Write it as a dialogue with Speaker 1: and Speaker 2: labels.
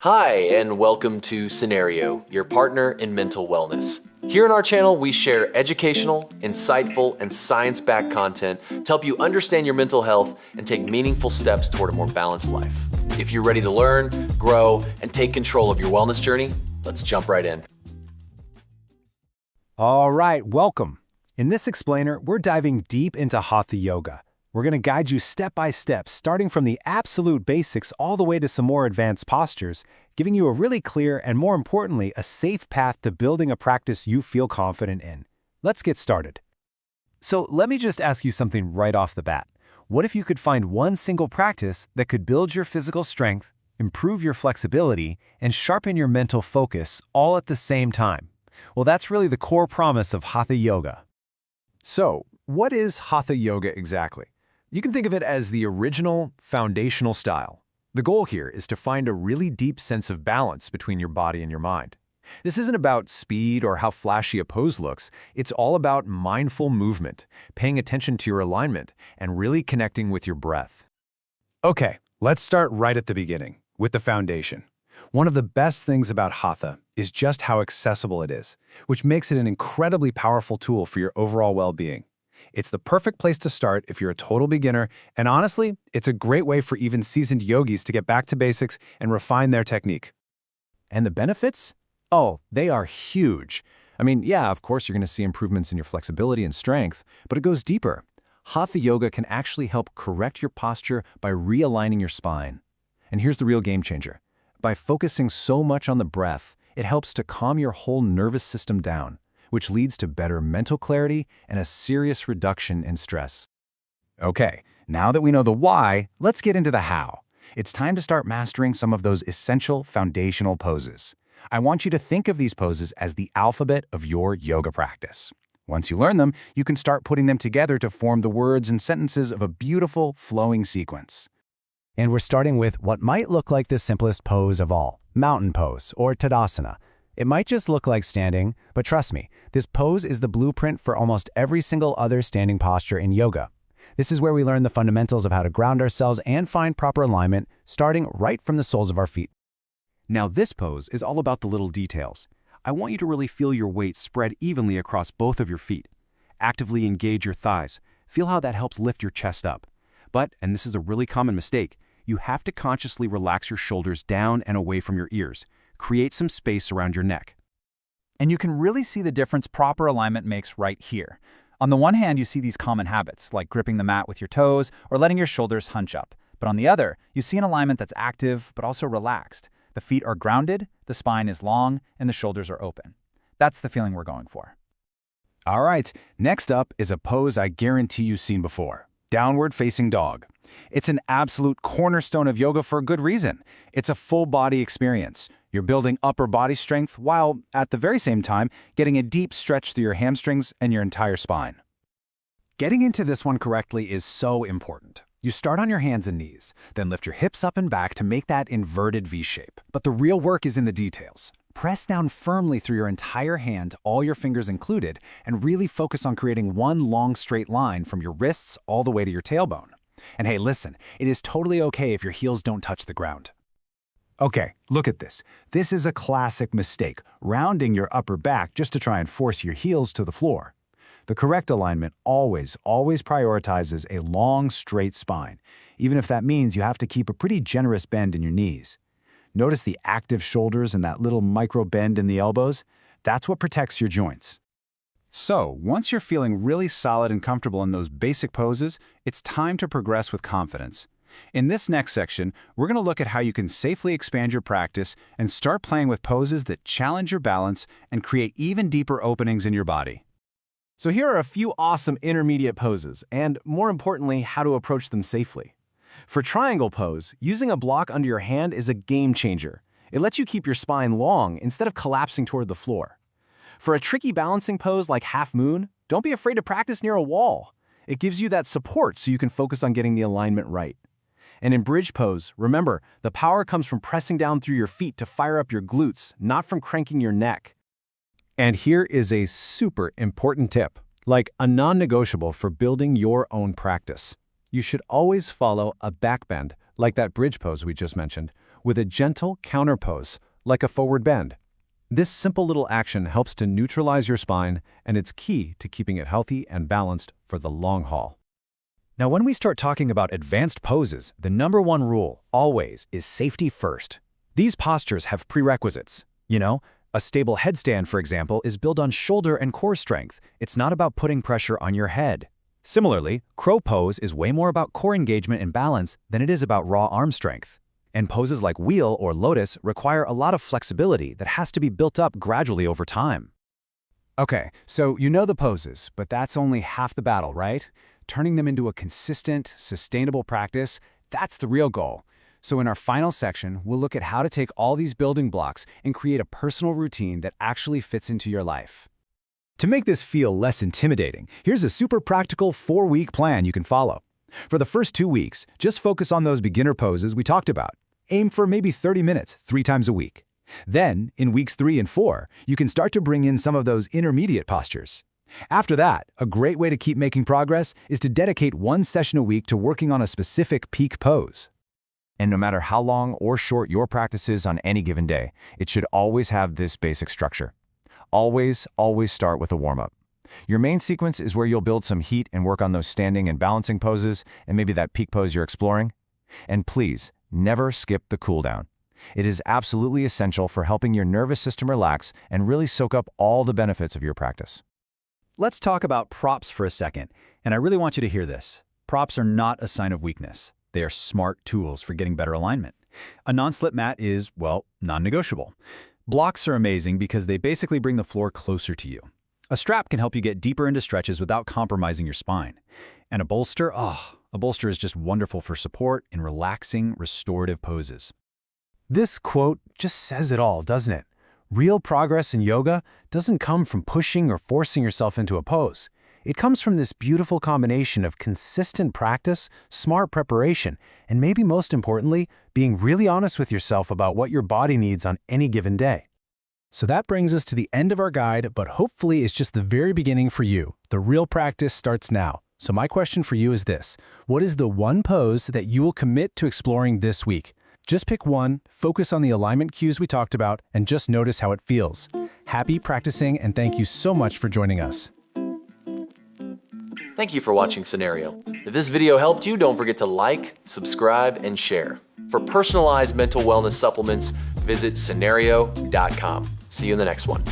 Speaker 1: Hi, and welcome to Cenario, your partner in mental wellness. Here on our channel, we share educational, insightful, and science-backed content to help you understand your mental health and take meaningful steps toward a more balanced life. If you're ready to learn, grow, and take control of your wellness journey, let's jump right in.
Speaker 2: All right, welcome. In this explainer, we're diving deep into Hatha Yoga. We're going to guide you step by step, starting from the absolute basics all the way to some more advanced postures, giving you a really clear and, more importantly, a safe path to building a practice you feel confident in. Let's get started. So let me just ask you something right off the bat. What if you could find one single practice that could build your physical strength, improve your flexibility, and sharpen your mental focus all at the same time? Well, that's really the core promise of Hatha Yoga. So, what is Hatha Yoga exactly? You can think of it as the original, foundational style. The goal here is to find a really deep sense of balance between your body and your mind. This isn't about speed or how flashy a pose looks. It's all about mindful movement, paying attention to your alignment, and really connecting with your breath. Okay, let's start right at the beginning, with the foundation. One of the best things about Hatha is just how accessible it is, which makes it an incredibly powerful tool for your overall well-being. It's the perfect place to start if you're a total beginner, and honestly, it's a great way for even seasoned yogis to get back to basics and refine their technique. And the benefits? Oh, they are huge. I mean, yeah, of course you're going to see improvements in your flexibility and strength, but it goes deeper. Hatha Yoga can actually help correct your posture by realigning your spine. And here's the real game changer. By focusing so much on the breath, it helps to calm your whole nervous system down, which leads to better mental clarity and a serious reduction in stress. Okay, now that we know the why, let's get into the how. It's time to start mastering some of those essential foundational poses. I want you to think of these poses as the alphabet of your yoga practice. Once you learn them, you can start putting them together to form the words and sentences of a beautiful, flowing sequence. And we're starting with what might look like the simplest pose of all, mountain pose or Tadasana. It might just look like standing, but trust me, this pose is the blueprint for almost every single other standing posture in yoga. This is where we learn the fundamentals of how to ground ourselves and find proper alignment, starting right from the soles of our feet. Now this pose is all about the little details. I want you to really feel your weight spread evenly across both of your feet. Actively engage your thighs. Feel how that helps lift your chest up. But, and this is a really common mistake, you have to consciously relax your shoulders down and away from your ears. Create some space around your neck.
Speaker 3: And you can really see the difference proper alignment makes right here. On the one hand, you see these common habits, like gripping the mat with your toes or letting your shoulders hunch up. But on the other, you see an alignment that's active but also relaxed. The feet are grounded, the spine is long, and the shoulders are open. That's the feeling we're going for.
Speaker 2: All right, next up is a pose I guarantee you've seen before. Downward facing dog. It's an absolute cornerstone of yoga for a good reason. It's a full body experience. You're building upper body strength while, at the very same time, getting a deep stretch through your hamstrings and your entire spine. Getting into this one correctly is so important. You start on your hands and knees, then lift your hips up and back to make that inverted V shape. But the real work is in the details. Press down firmly through your entire hand, all your fingers included, and really focus on creating one long straight line from your wrists all the way to your tailbone. And hey, listen, it is totally okay if your heels don't touch the ground. Okay, look at this. This is a classic mistake, rounding your upper back just to try and force your heels to the floor. The correct alignment always prioritizes a long, straight spine, even if that means you have to keep a pretty generous bend in your knees. Notice the active shoulders and that little micro bend in the elbows? That's what protects your joints. So, once you're feeling really solid and comfortable in those basic poses, it's time to progress with confidence. In this next section, we're going to look at how you can safely expand your practice and start playing with poses that challenge your balance and create even deeper openings in your body. So here are a few awesome intermediate poses, and more importantly, how to approach them safely. For triangle pose, using a block under your hand is a game changer. It lets you keep your spine long instead of collapsing toward the floor. For a tricky balancing pose like half moon, don't be afraid to practice near a wall. It gives you that support so you can focus on getting the alignment right. And in bridge pose, remember, the power comes from pressing down through your feet to fire up your glutes, not from cranking your neck. And here is a super important tip, like a non-negotiable for building your own practice. You should always follow a back bend, like that bridge pose we just mentioned, with a gentle counter pose, like a forward bend. This simple little action helps to neutralize your spine, and it's key to keeping it healthy and balanced for the long haul. Now, when we start talking about advanced poses, the number one rule, always, is safety first. These postures have prerequisites. A stable headstand, for example, is built on shoulder and core strength. It's not about putting pressure on your head. Similarly, crow pose is way more about core engagement and balance than it is about raw arm strength. And poses like wheel or lotus require a lot of flexibility that has to be built up gradually over time. Okay, so you know the poses, but that's only half the battle, right? Turning them into a consistent, sustainable practice, that's the real goal. So in our final section, we'll look at how to take all these building blocks and create a personal routine that actually fits into your life. To make this feel less intimidating, here's a super practical 4-week plan you can follow. For the first 2 weeks, just focus on those beginner poses we talked about. Aim for maybe 30 minutes, 3 times a week. Then, in weeks 3 and 4, you can start to bring in some of those intermediate postures. After that, a great way to keep making progress is to dedicate 1 session a week to working on a specific peak pose. And no matter how long or short your practice is on any given day, it should always have this basic structure. Always start with a warm-up. Your main sequence is where you'll build some heat and work on those standing and balancing poses and maybe that peak pose you're exploring. And please, never skip the cool down. It is absolutely essential for helping your nervous system relax and really soak up all the benefits of your practice.
Speaker 3: Let's talk about props for a second, and I really want you to hear this. Props are not a sign of weakness. They are smart tools for getting better alignment. A non-slip mat is, well, non-negotiable. Blocks are amazing because they basically bring the floor closer to you. A strap can help you get deeper into stretches without compromising your spine. And a bolster is just wonderful for support in relaxing, restorative poses.
Speaker 2: This quote just says it all, doesn't it? Real progress in yoga doesn't come from pushing or forcing yourself into a pose. It comes from this beautiful combination of consistent practice, smart preparation, and maybe most importantly, being really honest with yourself about what your body needs on any given day. So that brings us to the end of our guide, but hopefully it's just the very beginning for you. The real practice starts now. So my question for you is this: what is the one pose that you will commit to exploring this week? Just pick one, focus on the alignment cues we talked about, and just notice how it feels. Happy practicing, and thank you so much for joining us.
Speaker 1: Thank you for watching Cenario. If this video helped you, don't forget to like, subscribe, and share. For personalized mental wellness supplements, visit Cenario.com. See you in the next one.